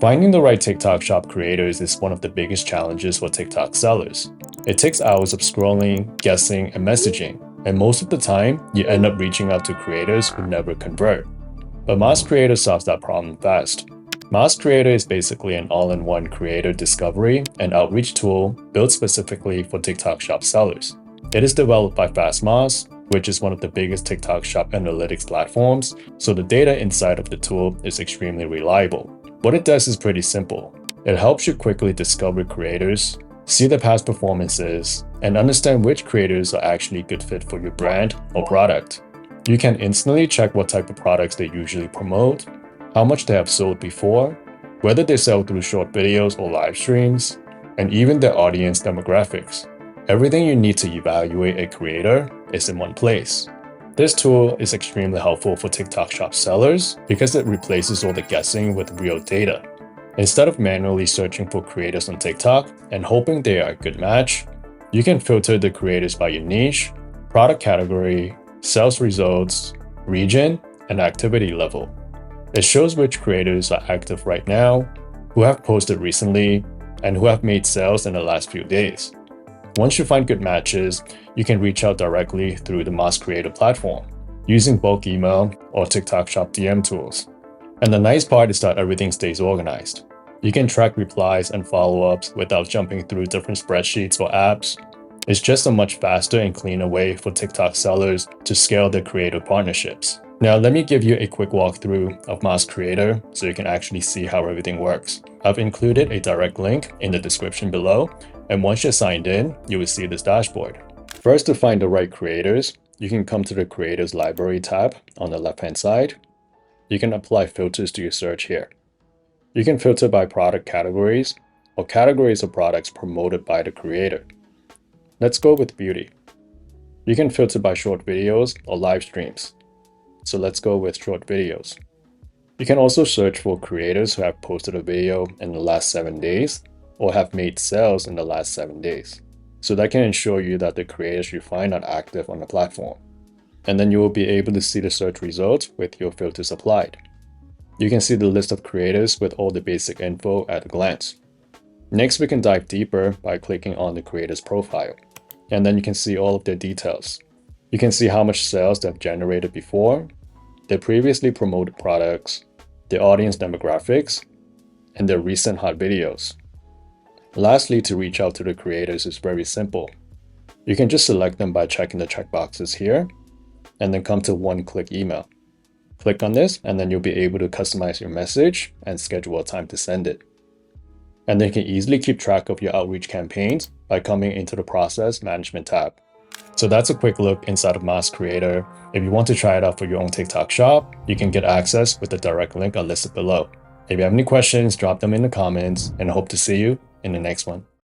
Finding the right TikTok shop creators is one of the biggest challenges for TikTok sellers. It takes hours of scrolling, guessing, and messaging, and most of the time, you end up reaching out to creators who never convert. But MossCreator solves that problem fast. MossCreator is basically an all-in-one creator discovery and outreach tool built specifically for TikTok shop sellers. It is developed by FastMoss, which is one of the biggest TikTok shop analytics platforms, so the data inside of the tool is extremely reliable. What it does is pretty simple. It helps you quickly discover creators, see their past performances, and understand which creators are actually a good fit for your brand or product. You can instantly check what type of products they usually promote, how much they have sold before, whether they sell through short videos or live streams, and even their audience demographics. Everything you need to evaluate a creator is in one place. This tool is extremely helpful for TikTok shop sellers because it replaces all the guessing with real data. Instead of manually searching for creators on TikTok and hoping they are a good match, you can filter the creators by your niche, product category, sales results, region, and activity level. It shows which creators are active right now, who have posted recently, and who have made sales in the last few days. Once you find good matches, you can reach out directly through the MossCreator platform, using bulk email or TikTok Shop DM tools. And the nice part is that everything stays organized. You can track replies and follow-ups without jumping through different spreadsheets or apps. It's just a much faster and cleaner way for TikTok sellers to scale their creator partnerships. Now let me give you a quick walkthrough of MossCreator so you can actually see how everything works. I've included a direct link in the description below, and once you're signed in, you will see this dashboard. First, to find the right creators, you can come to the Creators Library tab on the left-hand side. You can apply filters to your search here. You can filter by product categories or categories of products promoted by the creator. Let's go with beauty. You can filter by short videos or live streams. So let's go with short videos. You can also search for creators who have posted a video in the last 7 days or have made sales in the last 7 days. So that can ensure you that the creators you find are active on the platform. And then you will be able to see the search results with your filters applied. You can see the list of creators with all the basic info at a glance. Next, we can dive deeper by clicking on the creator's profile. And then you can see all of their details. You can see how much sales they've generated before, their previously promoted products, their audience demographics, and their recent hot videos. Lastly, to reach out to the creators is very simple. You can just select them by checking the checkboxes here, and then come to one-click email. Click on this, and then you'll be able to customize your message and schedule a time to send it. And then you can easily keep track of your outreach campaigns by coming into the Process Management tab. So that's a quick look inside of MossCreator. If you want to try it out for your own TikTok shop, you can get access with the direct link I listed below. If you have any questions, drop them in the comments, and I hope to see you in the next one.